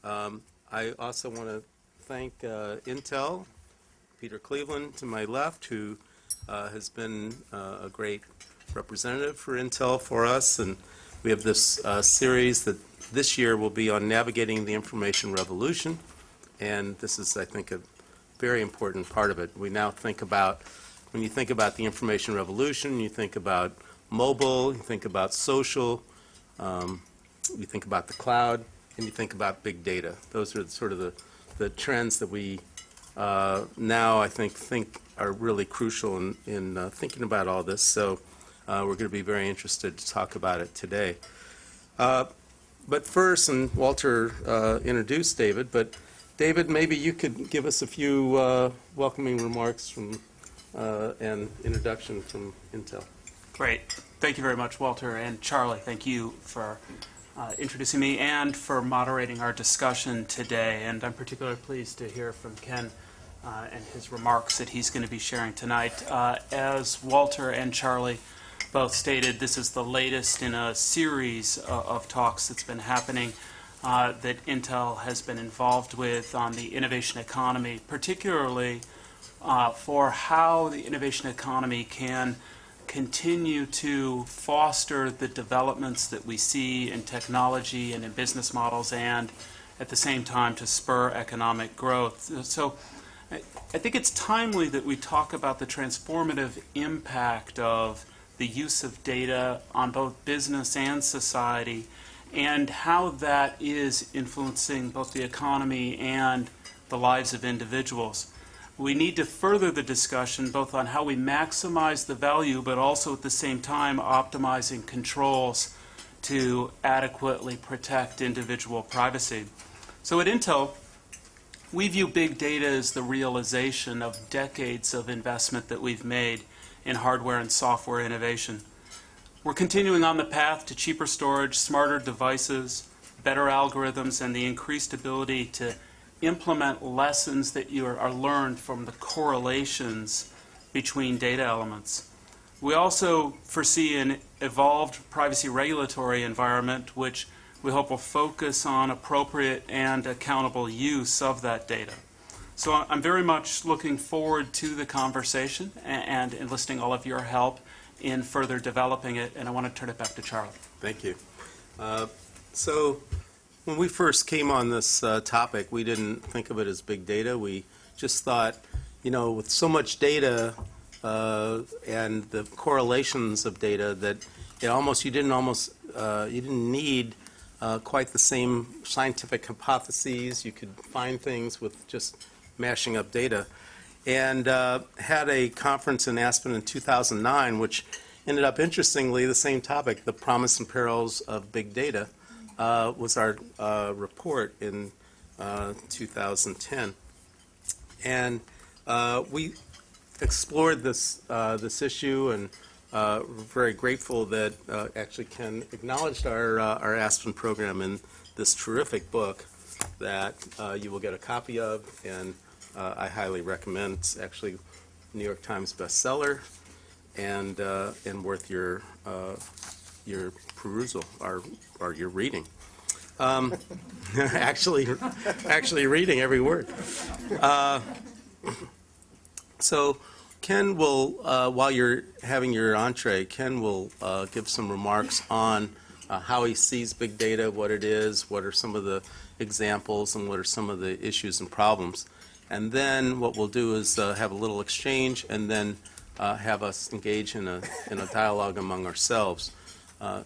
I also want to thank Intel, Peter Cleveland to my left, who has been a great representative for Intel for us. And we have this series that this year will be on navigating the information revolution. And this is, I think, a very important part of it. We now think about, when you think about the information revolution, you think about mobile, you think about social, you think about the cloud, and you think about big data. Those are sort of the trends that we now, I think are really crucial in thinking about all this. So we're going to be very interested to talk about it today. But first, and Walter introduced David, but David, maybe you could give us a few welcoming remarks from and introduction from Intel. Great. Thank you very much, Walter. And Charlie, thank you for introducing me and for moderating our discussion today. And I'm particularly pleased to hear from Ken and his remarks that he's going to be sharing tonight. As Walter and Charlie both stated, this is the latest in a series of talks that's been happening that Intel has been involved with on the innovation economy, particularly for how the innovation economy can continue to foster the developments that we see in technology and in business models, and at the same time to spur economic growth. So I think it's timely that we talk about the transformative impact of the use of data on both business and society, and how that is influencing both the economy and the lives of individuals. We need to further the discussion both on how we maximize the value, but also at the same time optimizing controls to adequately protect individual privacy. So at Intel, we view big data as the realization of decades of investment that we've made in hardware and software innovation. We're continuing on the path to cheaper storage, smarter devices, better algorithms, and the increased ability to implement lessons that are learned from the correlations between data elements. We also foresee an evolved privacy regulatory environment which we hope will focus on appropriate and accountable use of that data. So I'm very much looking forward to the conversation and enlisting all of your help in further developing it, and I want to turn it back to Charlie. Thank you. So when we first came on this topic, we didn't think of it as big data. We just thought, with so much data and the correlations of data, that you didn't need quite the same scientific hypotheses. You could find things with just mashing up data. And had a conference in Aspen in 2009, which ended up, interestingly, the same topic, the promise and perils of big data, was our report in 2010. And we explored this issue, and we're very grateful that actually Ken acknowledged our Aspen program in this terrific book that you will get a copy of, and I highly recommend. It's actually New York Times bestseller, and worth your perusal or your reading. Actually reading every word. So Ken will, while you're having your entree, Ken will give some remarks on how he sees big data, what it is, what are some of the examples, and what are some of the issues and problems. And then what we'll do is have a little exchange, and then have us engage in a dialogue among ourselves.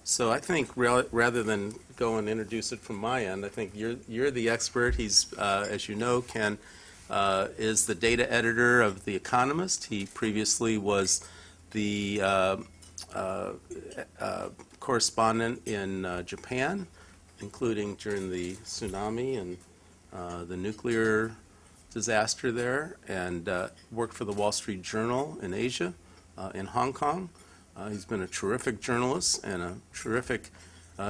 So I think rather than go and introduce it from my end, I think you're the expert. He's, as you know, Ken is the data editor of The Economist. He previously was the correspondent in Japan, including during the tsunami and the nuclear disaster there, and worked for the Wall Street Journal in Asia, in Hong Kong. He's been a terrific journalist and a terrific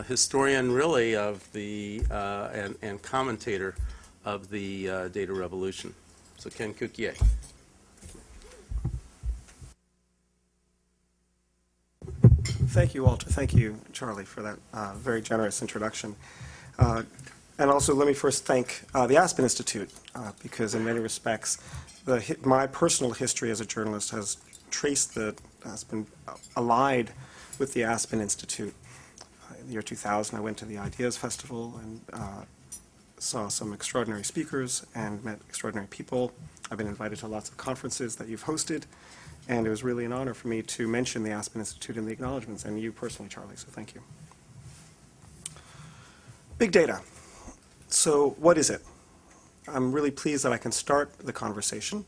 historian, really, of the and commentator of the data revolution. So Ken Cukier. Thank you, Walter. Thank you, Charlie, for that very generous introduction. And also, let me first thank the Aspen Institute, because in many respects, my personal history as a journalist has been allied with the Aspen Institute. In the year 2000, I went to the Ideas Festival and saw some extraordinary speakers and met extraordinary people. I've been invited to lots of conferences that you've hosted, and it was really an honor for me to mention the Aspen Institute in the acknowledgments, and you personally, Charlie, so thank you. Big data. So what is it? I'm really pleased that I can start the conversation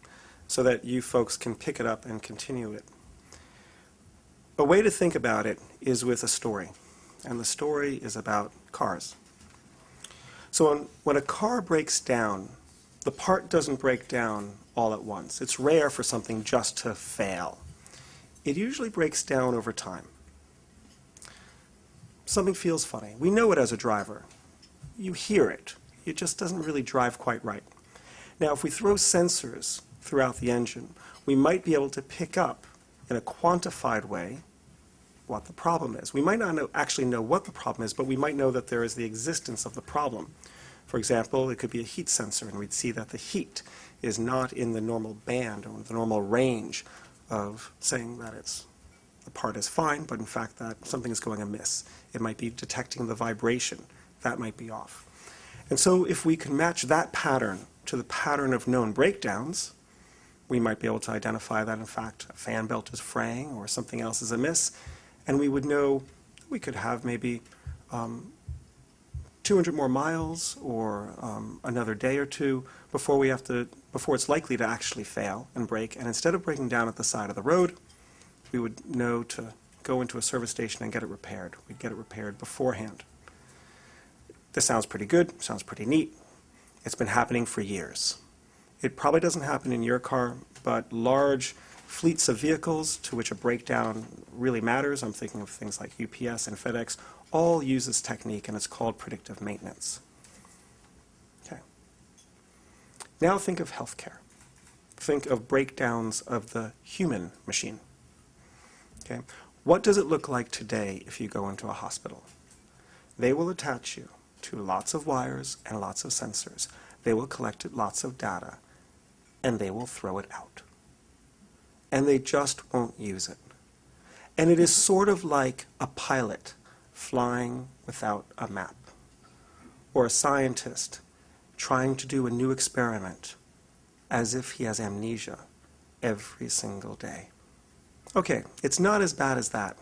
so that you folks can pick it up and continue it. A way to think about it is with a story, and the story is about cars. So when a car breaks down, the part doesn't break down all at once. It's rare for something just to fail. It usually breaks down over time. Something feels funny. We know it as a driver. You hear it. It just doesn't really drive quite right. Now, if we throw sensors throughout the engine, we might be able to pick up in a quantified way what the problem is. We might not actually know what the problem is, but we might know that there is the existence of the problem. For example, it could be a heat sensor, and we'd see that the heat is not in the normal band or the normal range of saying that the part is fine, but in fact that something is going amiss. It might be detecting the vibration. That might be off. And so if we can match that pattern to the pattern of known breakdowns, we might be able to identify that in fact a fan belt is fraying or something else is amiss, and we would know we could have maybe 200 more miles or another day or two before it's likely to actually fail and break. And instead of breaking down at the side of the road, we would know to go into a service station and get it repaired. We'd get it repaired beforehand. This sounds pretty good, sounds pretty neat. It's been happening for years. It probably doesn't happen in your car, but large fleets of vehicles to which a breakdown really matters, I'm thinking of things like UPS and FedEx, all use this technique, and it's called predictive maintenance. Okay. Now think of healthcare. Think of breakdowns of the human machine. Okay. What does it look like today if you go into a hospital? They will attach you to lots of wires and lots of sensors. They will collect lots of data, and they will throw it out. And they just won't use it. And it is sort of like a pilot flying without a map, or a scientist trying to do a new experiment as if he has amnesia every single day. Okay, it's not as bad as that,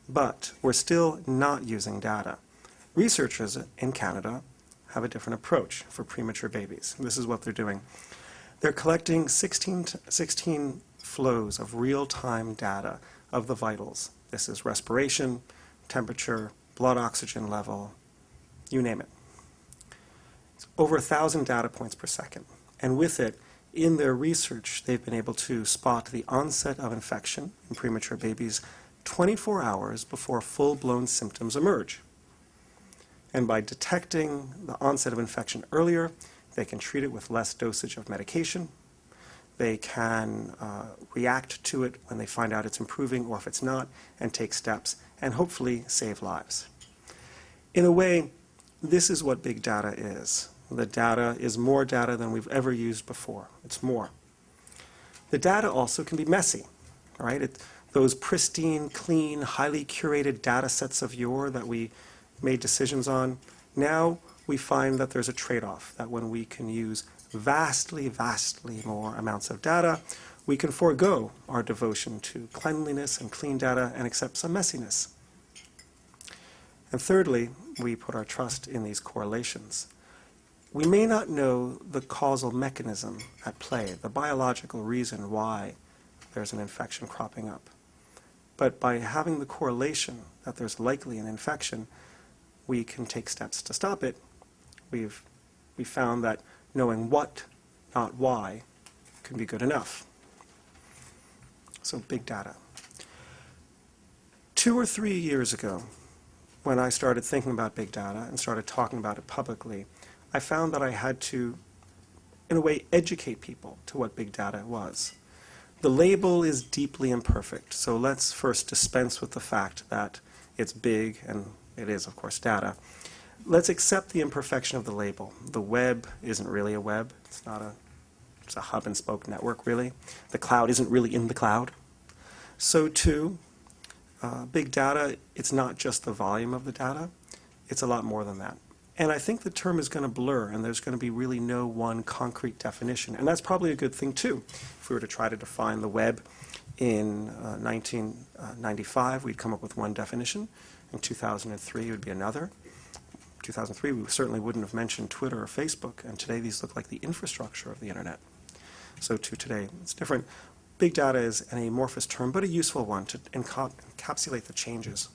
but we're still not using data. Researchers in Canada have a different approach for premature babies. This is what they're doing. They're collecting 16 flows of real-time data of the vitals. This is respiration, temperature, blood oxygen level, you name it. It's over 1,000 data points per second. And with it, in their research, they've been able to spot the onset of infection in premature babies 24 hours before full-blown symptoms emerge. And by detecting the onset of infection earlier, they can treat it with less dosage of medication. They can react to it when they find out it's improving or if it's not, and take steps, and hopefully save lives. In a way, this is what big data is. The data is more data than we've ever used before. It's more. The data also can be messy, right? Those pristine, clean, highly curated data sets of yore that we made decisions on, now we find that there's a trade-off, that when we can use vastly, vastly more amounts of data, we can forego our devotion to cleanliness and clean data and accept some messiness. And thirdly, we put our trust in these correlations. We may not know the causal mechanism at play, the biological reason why there's an infection cropping up. But by having the correlation that there's likely an infection, we can take steps to stop it. We found that knowing what, not why, can be good enough. So big data. 2 or 3 years ago, when I started thinking about big data and started talking about it publicly, I found that I had to, in a way, educate people to what big data was. The label is deeply imperfect, so let's first dispense with the fact that it's big, and it is, of course, data. Let's accept the imperfection of the label. The web isn't really a web. It's a hub and spoke network, really. The cloud isn't really in the cloud. So too, big data, it's not just the volume of the data. It's a lot more than that. And I think the term is going to blur, and there's going to be really no one concrete definition. And that's probably a good thing, too. If we were to try to define the web in 1995, we'd come up with one definition. In 2003, it would be another. 2003, we certainly wouldn't have mentioned Twitter or Facebook, and today these look like the infrastructure of the internet. So too today, it's different. Big data is an amorphous term, but a useful one to encapsulate the changes.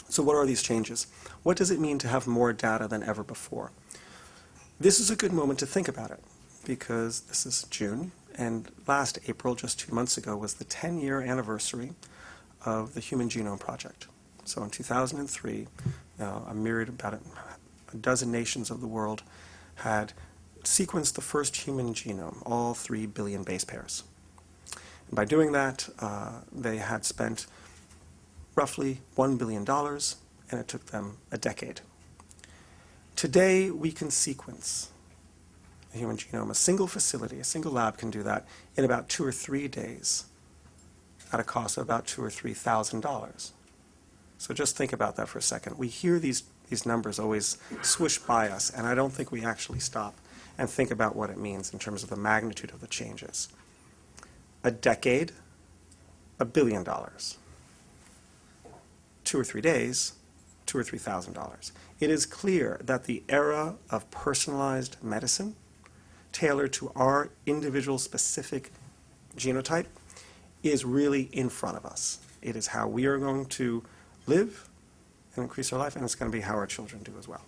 So what are these changes? What does it mean to have more data than ever before? This is a good moment to think about it, because this is June, and last April, just 2 months ago, was the 10-year anniversary of the Human Genome Project. So in 2003, about a dozen nations of the world had sequenced the first human genome, all 3 billion base pairs. And by doing that, they had spent roughly $1 billion, and it took them a decade. Today, we can sequence the human genome. A single facility, a single lab can do that in about 2 or 3 days at a cost of about $2,000 or $3,000. So just think about that for a second. We hear these numbers always swoosh by us, and I don't think we actually stop and think about what it means in terms of the magnitude of the changes. A decade, $1 billion. 2 or 3 days, $2,000 or $3,000. It is clear that the era of personalized medicine, tailored to our individual specific genotype, is really in front of us. It is how we are going to live and increase our life, and it's going to be how our children do as well.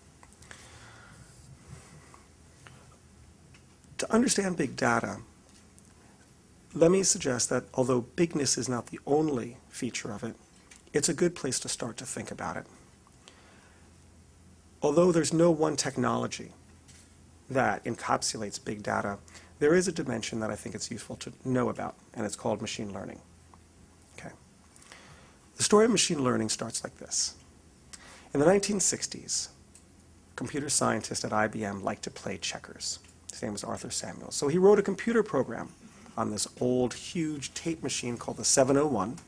To understand big data, let me suggest that although bigness is not the only feature of it, it's a good place to start to think about it. Although there's no one technology that encapsulates big data, there is a dimension that I think it's useful to know about, and it's called machine learning. Okay. The story of machine learning starts like this. In the 1960s, a computer scientist at IBM liked to play checkers. His name was Arthur Samuels. So he wrote a computer program on this old, huge tape machine called the 701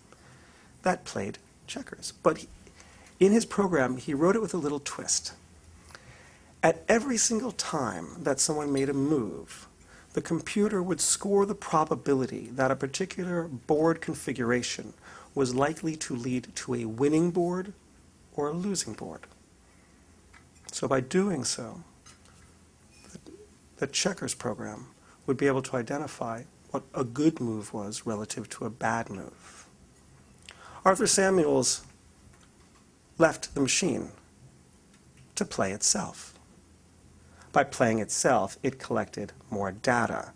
that played checkers. But in his program, he wrote it with a little twist. At every single time that someone made a move, the computer would score the probability that a particular board configuration was likely to lead to a winning board or a losing board. So by doing so, the checkers program would be able to identify what a good move was relative to a bad move. Arthur Samuels left the machine to play itself. By playing itself, it collected more data.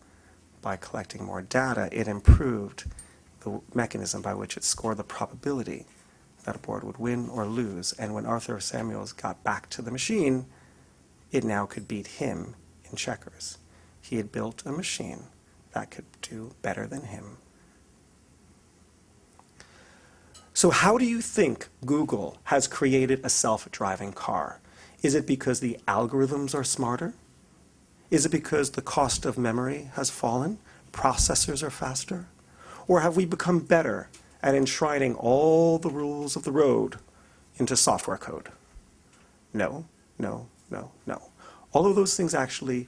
By collecting more data, it improved the mechanism by which it scored the probability that a board would win or lose. And when Arthur Samuels got back to the machine, it now could beat him in checkers. He had built a machine that could do better than him. So how do you think Google has created a self-driving car? Is it because the algorithms are smarter? Is it because the cost of memory has fallen? Processors are faster? Or have we become better at enshrining all the rules of the road into software code? No, no, no, no. All of those things actually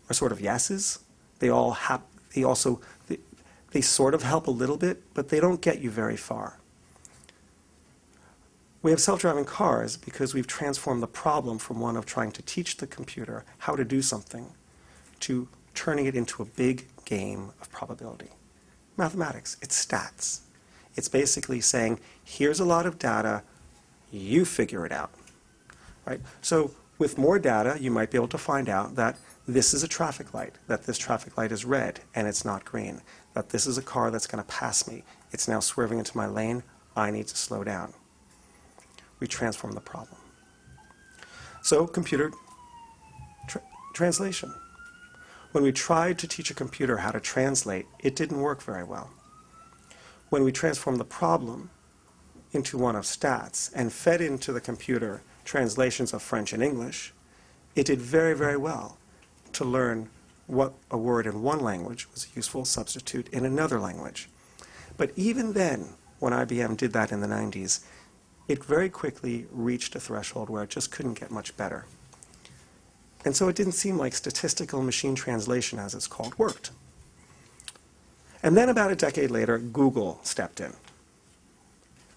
are sort of yeses. They sort of help a little bit, but they don't get you very far. We have self-driving cars because we've transformed the problem from one of trying to teach the computer how to do something to turning it into a big game of probability. Mathematics, it's stats. It's basically saying, here's a lot of data, you figure it out. Right? So with more data, you might be able to find out that this is a traffic light, that this traffic light is red and it's not green, that this is a car that's going to pass me. It's now swerving into my lane. I need to slow down. We transform the problem. So computer translation. When we tried to teach a computer how to translate, it didn't work very well. When we transformed the problem into one of stats and fed into the computer translations of French and English, it did very, very well to learn what a word in one language was a useful substitute in another language. But even then, when IBM did that in the 90s, it very quickly reached a threshold where it just couldn't get much better. And so it didn't seem like statistical machine translation, as it's called, worked. And then about a decade later, Google stepped in.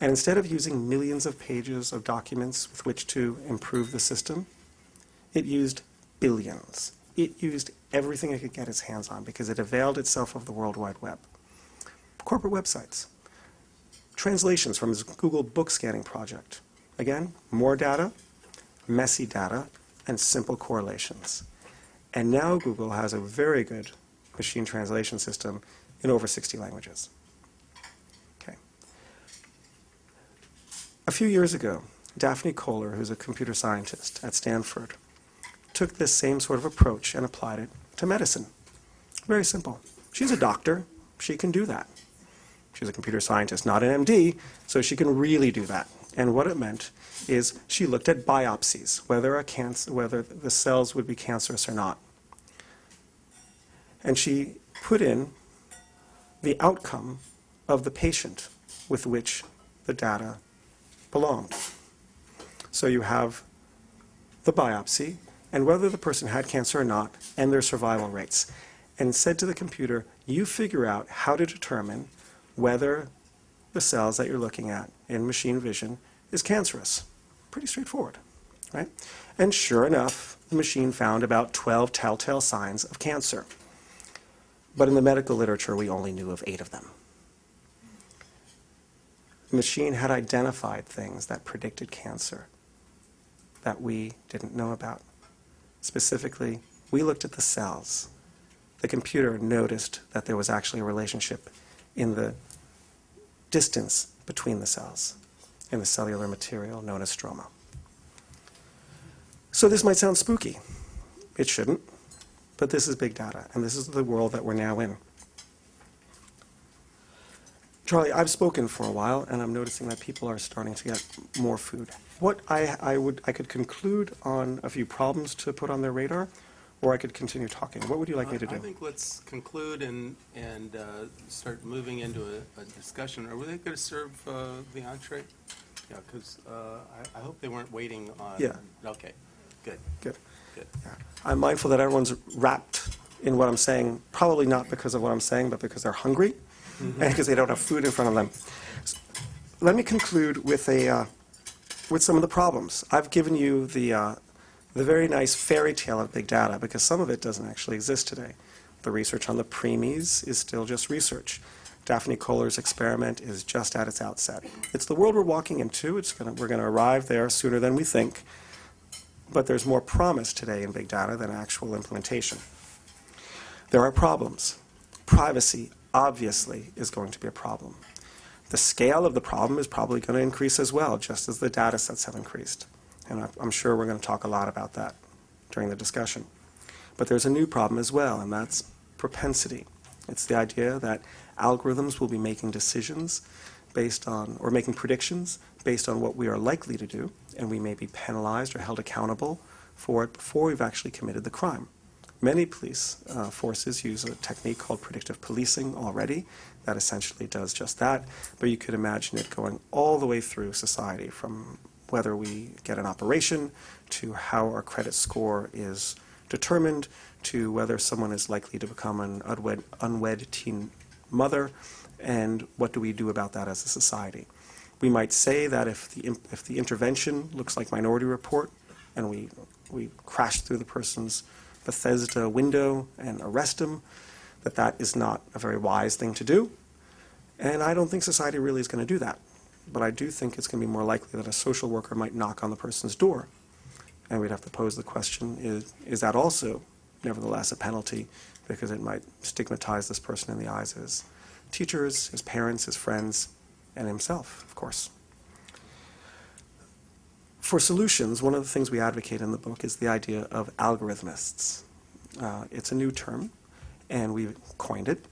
And instead of using millions of pages of documents with which to improve the system, it used billions. It used everything it could get its hands on because it availed itself of the World Wide Web. Corporate websites, translations from its Google book scanning project. Again, more data, messy data, and simple correlations. And now Google has a very good machine translation system in over 60 languages. Okay. A few years ago, Daphne Kohler, who's a computer scientist at Stanford, took this same sort of approach and applied it to medicine. Very simple. She's a doctor. She can do that. She's a computer scientist, not an MD, so she can really do that. And what it meant is she looked at biopsies, whether the cells would be cancerous or not. And she put in the outcome of the patient with which the data belonged. So you have the biopsy, and whether the person had cancer or not, and their survival rates, and said to the computer, you figure out how to determine whether the cells that you're looking at in machine vision is cancerous. Pretty straightforward, right? And sure enough, the machine found about 12 telltale signs of cancer. But in the medical literature, we only knew of 8 of them. The machine had identified things that predicted cancer that we didn't know about. Specifically, we looked at the cells. The computer noticed that there was actually a relationship in the distance between the cells in the cellular material known as stroma. So this might sound spooky. It shouldn't, but this is big data, and this is the world that we're now in. Charlie, I've spoken for a while, and I'm noticing that people are starting to get more food. What I could conclude on a few problems to put on their radar, or I could continue talking. What would you like me to do? I think let's conclude and start moving into a discussion. Are they going to serve the entree? Yeah, because I hope they weren't waiting on. Yeah. Okay, good. Good. Good. Yeah. I'm mindful that everyone's wrapped in what I'm saying, probably not because of what I'm saying, but because they're hungry and because they don't have food in front of them. So let me conclude with some of the problems. I've given you the very nice fairy tale of big data because some of it doesn't actually exist today. The research on the preemies is still just research. Daphne Kohler's experiment is just at its outset. It's the world we're walking into. We're going to arrive there sooner than we think. But there's more promise today in big data than actual implementation. There are problems. Privacy, obviously, is going to be a problem. The scale of the problem is probably going to increase as well, just as the data sets have increased. And I'm sure we're going to talk a lot about that during the discussion. But there's a new problem as well, and that's propensity. It's the idea that algorithms will be making decisions based on, or making predictions based on what we are likely to do, and we may be penalized or held accountable for it before we've actually committed the crime. Many police forces use a technique called predictive policing already that essentially does just that, but you could imagine it going all the way through society, from whether we get an operation to how our credit score is determined to whether someone is likely to become an unwed teen mother, and what do we do about that as a society. We might say that if the intervention looks like Minority Report and we crash through the person's Bethesda window and arrest him, that is not a very wise thing to do. And I don't think society really is going to do that. But I do think it's going to be more likely that a social worker might knock on the person's door. And we'd have to pose the question, is that also nevertheless a penalty, because it might stigmatize this person in the eyes of his teachers, his parents, his friends, and himself, of course. For solutions, one of the things we advocate in the book is the idea of algorithmists. It's a new term, and we coined it.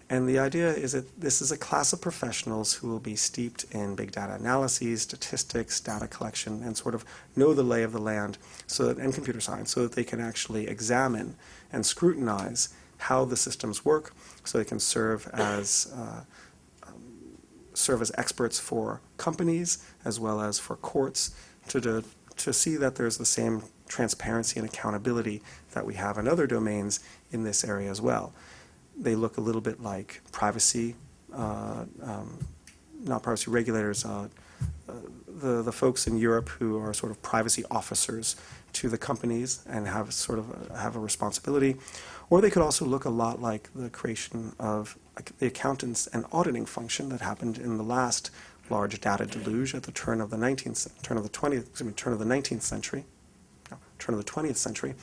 And the idea is that this is a class of professionals who will be steeped in big data analyses, statistics, data collection, and sort of know the lay of the land, and computer science, so that they can actually examine and scrutinize how the systems work, so they can serve as experts for companies as well as for courts to see that there's the same transparency and accountability that we have in other domains in this area as well. They look a little bit like privacy, not privacy regulators, the folks in Europe who are sort of privacy officers to the companies and have a responsibility. Or they could also look a lot like the creation of the accountants and auditing function that happened in the last large data deluge at the turn of the 19th century,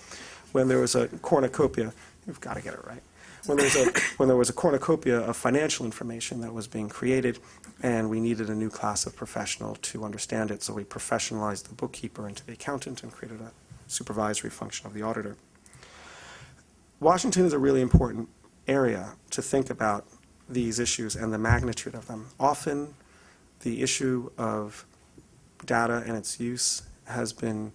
when there was a cornucopia. You've got to get it right. When there was a cornucopia of financial information that was being created, and we needed a new class of professional to understand it, so we professionalized the bookkeeper into the accountant and created a supervisory function of the auditor. Washington is a really important area to think about these issues and the magnitude of them. Often, the issue of data and its use has been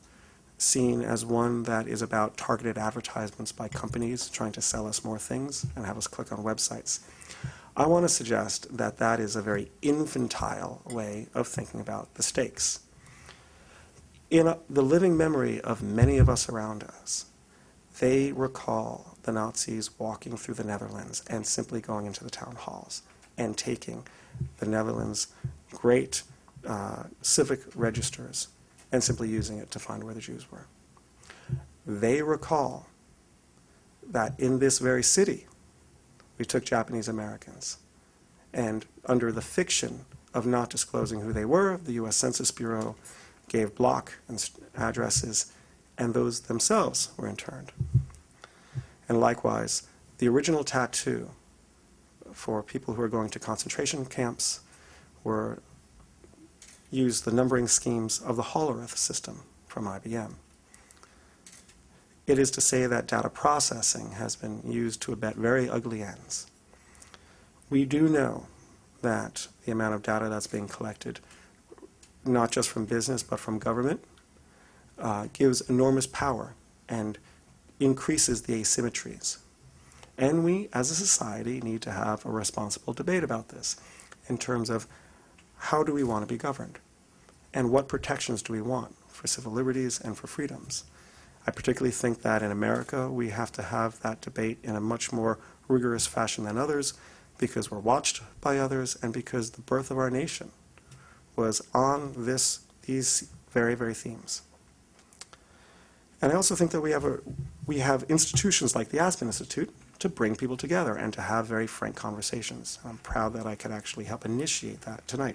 seen as one that is about targeted advertisements by companies trying to sell us more things and have us click on websites. I want to suggest that that is a very infantile way of thinking about the stakes. In the living memory of many of us around us, they recall the Nazis walking through the Netherlands and simply going into the town halls and taking the Netherlands' great civic registers and simply using it to find where the Jews were. They recall that in this very city, we took Japanese Americans, and under the fiction of not disclosing who they were, the U.S. Census Bureau gave block addresses, and those themselves were interned. And likewise, the original tattoo for people who are going to concentration camps used the numbering schemes of the Hollerith system from IBM. It is to say that data processing has been used to abet very ugly ends. We do know that the amount of data that's being collected, not just from business but from government, gives enormous power and increases the asymmetries. And we, as a society, need to have a responsible debate about this in terms of how do we want to be governed? And what protections do we want for civil liberties and for freedoms? I particularly think that in America we have to have that debate in a much more rigorous fashion than others, because we're watched by others and because the birth of our nation was on these very, very themes. And I also think that we have institutions like the Aspen Institute to bring people together and to have very frank conversations. I'm proud that I could actually help initiate that tonight.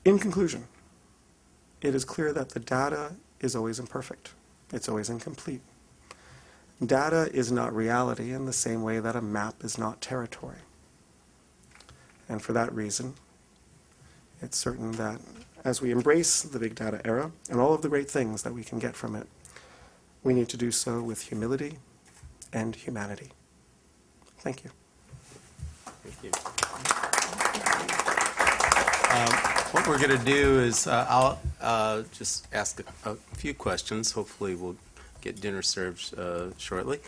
In conclusion, it is clear that the data is always imperfect. It's always incomplete. Data is not reality in the same way that a map is not territory. And for that reason, it's certain that as we embrace the big data era and all of the great things that we can get from it, we need to do so with humility and humanity. Thank you. Thank you. What we're going to do is I'll just ask a few questions. Hopefully we'll get dinner served shortly.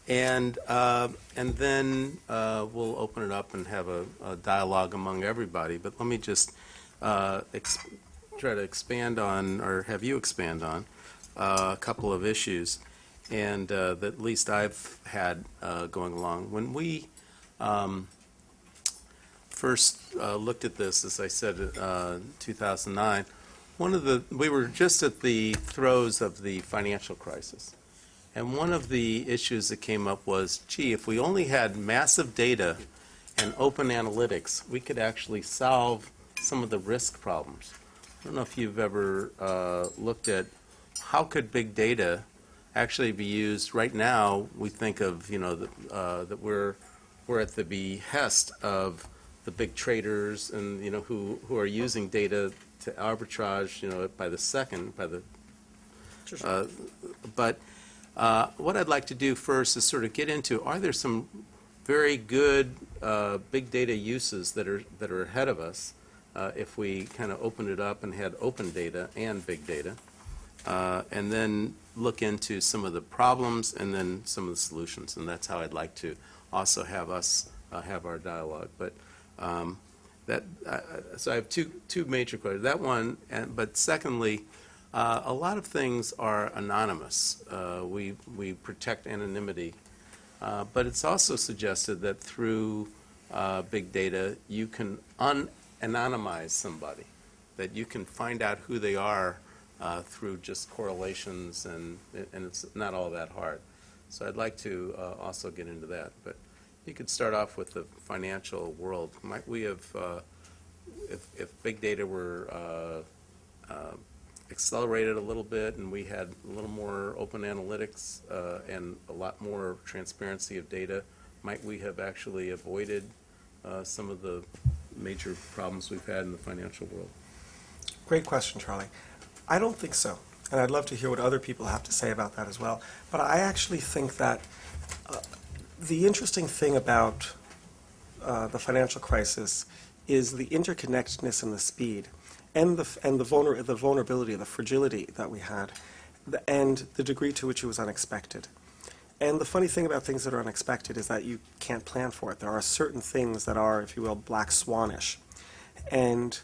And then we'll open it up and have a dialogue among everybody. But let me just try to expand on, or have you expand on, a couple of issues, and that at least I've had going along. When we first looked at this, as I said, 2009, we were just at the throes of the financial crisis. And one of the issues that came up was, gee, if we only had massive data and open analytics, we could actually solve some of the risk problems. I don't know if you've ever looked at how could big data actually be used. Right now, we think of, that we're at the behest of the big traders and, who are using data to arbitrage, by the second, but what I'd like to do first is sort of get into, are there some very good big data uses that are ahead of us if we kind of opened it up and had open data and big data, and then look into some of the problems and then some of the solutions. And that's how I'd like to also have us have our dialogue. But so I have two major questions. That one, but secondly, a lot of things are anonymous. We protect anonymity, but it's also suggested that through big data you can unanonymize somebody, that you can find out who they are through just correlations, and it's not all that hard. So I'd like to also get into that. But you could start off with the financial world. Might we have, if big data were accelerated a little bit and we had a little more open analytics and a lot more transparency of data, might we have actually avoided some of the major problems we've had in the financial world? Great question, Charlie. I don't think so, and I'd love to hear what other people have to say about that as well. But I actually think that the interesting thing about the financial crisis is the interconnectedness and the speed, and the vulnerability, the fragility that we had, and the degree to which it was unexpected. And the funny thing about things that are unexpected is that you can't plan for it. There are certain things that are, if you will, black swanish. And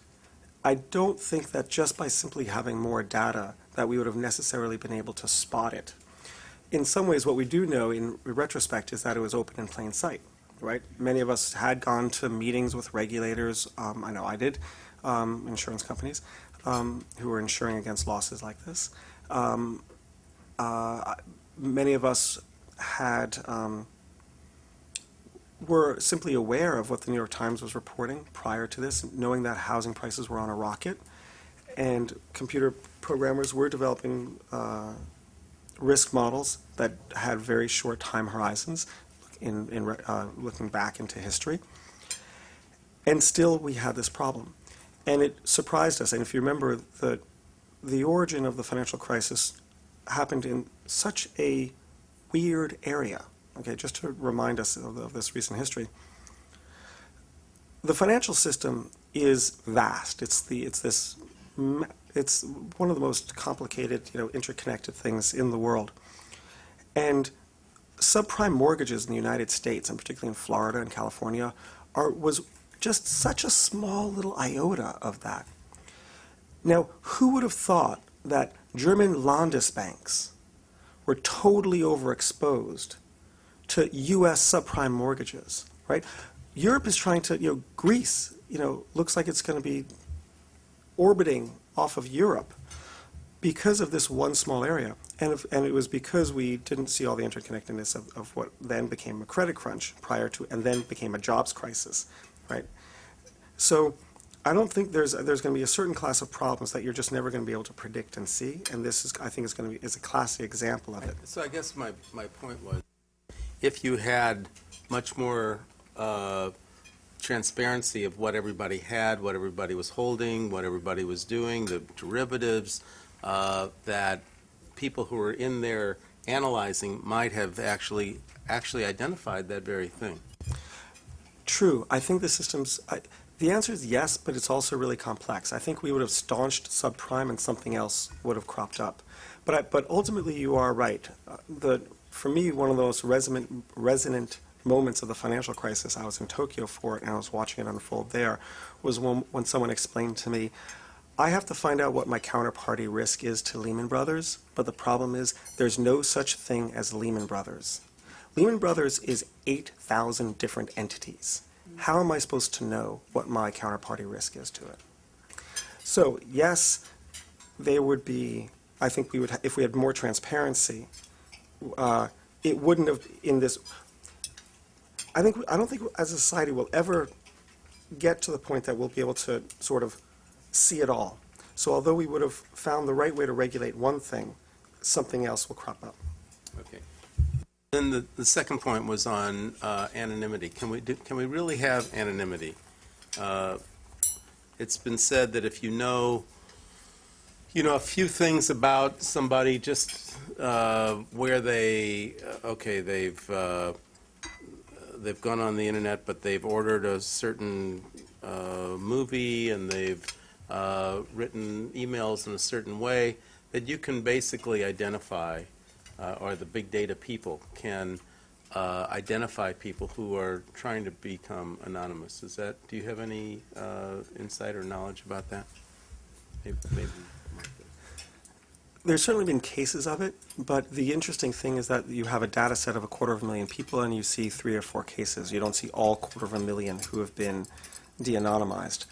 I don't think that just by simply having more data that we would have necessarily been able to spot it. In some ways, what we do know in retrospect is that it was open in plain sight, right? Many of us had gone to meetings with regulators, I know I did, insurance companies, who were insuring against losses like this. Many of us had were simply aware of what the New York Times was reporting prior to this, knowing that housing prices were on a rocket, and computer programmers were developing risk models that had very short time horizons in looking back into history. And still we had this problem. And it surprised us. And if you remember, the origin of the financial crisis happened in such a weird area. Okay, just to remind us of this recent history. The financial system is vast. It's one of the most complicated, interconnected things in the world. And subprime mortgages in the United States, and particularly in Florida and California, was just such a small little iota of that. Now, who would have thought that German Landesbanks were totally overexposed to U.S. subprime mortgages, right? Europe is trying to, Greece, looks like it's going to be orbiting off of Europe because of this one small area. And it was because we didn't see all the interconnectedness of what then became a credit crunch and then became a jobs crisis, right? So I don't think there's going to be a certain class of problems that you're just never going to be able to predict and see, and this is, I think, is a classic example of it. So I guess my point was, if you had much more transparency of what everybody had, what everybody was holding, what everybody was doing, the derivatives, that people who were in there analyzing might have actually identified that very thing. True. I think the systems, the answer is yes, but it's also really complex. I think we would have staunched subprime and something else would have cropped up. But ultimately you are right. For me, one of the most resonant moments of the financial crisis, I was in Tokyo for it and I was watching it unfold there, was when someone explained to me, I have to find out what my counterparty risk is to Lehman Brothers, but the problem is there's no such thing as Lehman Brothers. Lehman Brothers is 8,000 different entities. How am I supposed to know what my counterparty risk is to it? So yes, there would be, I think we would, if we had more transparency, it wouldn't have in this. I don't think as a society we'll ever get to the point that we'll be able to sort of see it all. So although we would have found the right way to regulate one thing, something else will crop up. Okay. Then the second point was on anonymity. Can we really have anonymity? It's been said that if you know a few things about somebody, just where they've they've gone on the internet, but they've ordered a certain movie, and they've written emails in a certain way, that you can basically identify, or the big data people can identify people who are trying to become anonymous. Do you have any insight or knowledge about that? Maybe. There's certainly been cases of it, but the interesting thing is that you have a data set of 250,000 people and you see 3 or 4 cases. You don't see all 250,000 who have been de-anonymized.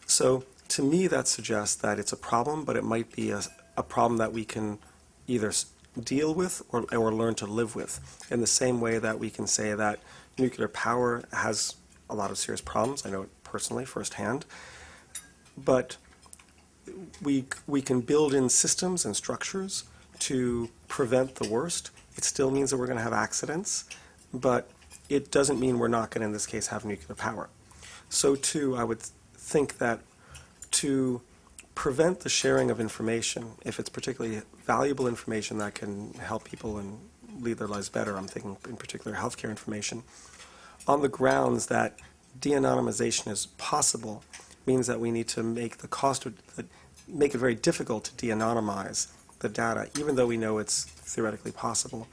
So to me that suggests that it's a problem, but it might be a problem that we can either deal with or learn to live with, in the same way that we can say that nuclear power has a lot of serious problems. I know it personally firsthand. But we can build in systems and structures to prevent the worst. It still means that we're going to have accidents, but it doesn't mean we're not going to, in this case, have nuclear power. So too, I would think that to prevent the sharing of information, if it's particularly valuable information that can help people and lead their lives better, I'm thinking in particular healthcare information, on the grounds that de-anonymization is possible, means that we need to make make it very difficult to de-anonymize the data, even though we know it's theoretically possible,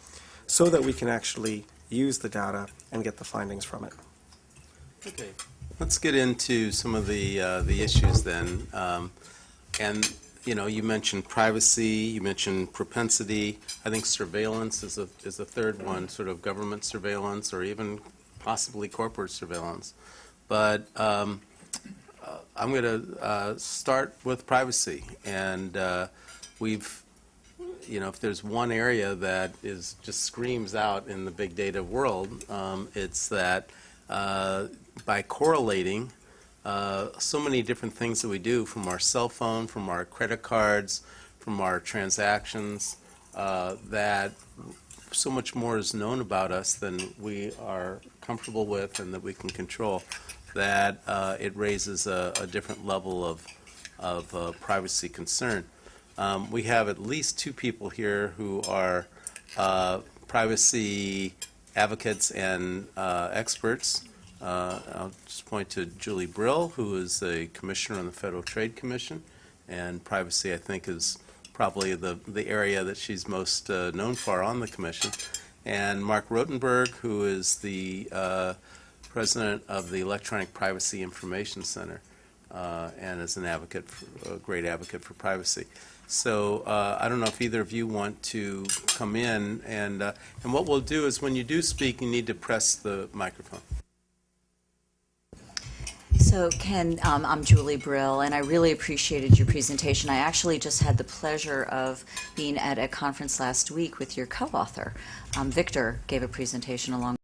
so that we can actually use the data and get the findings from it. Okay, let's get into some of the issues then. And you mentioned privacy, you mentioned propensity. I think surveillance is a third one, sort of government surveillance or even possibly corporate surveillance. But I'm going to start with privacy, and if there's one area that just screams out in the big data world, it's that by correlating so many different things that we do, from our cell phone, from our credit cards, from our transactions, that so much more is known about us than we are comfortable with and that we can control, that it raises a different level of privacy concern. We have at least 2 people here who are privacy advocates and experts. I'll just point to Julie Brill, who is a commissioner on the Federal Trade Commission, and privacy, I think, is probably the area that she's most known for on the commission, and Mark Rotenberg, who is the president of the Electronic Privacy Information Center, and is a great advocate for privacy. So I don't know if either of you want to come in, and what we'll do is, when you do speak, you need to press the microphone. So Ken, I'm Julie Brill, and I really appreciated your presentation. I actually just had the pleasure of being at a conference last week with your co-author. Victor gave a presentation along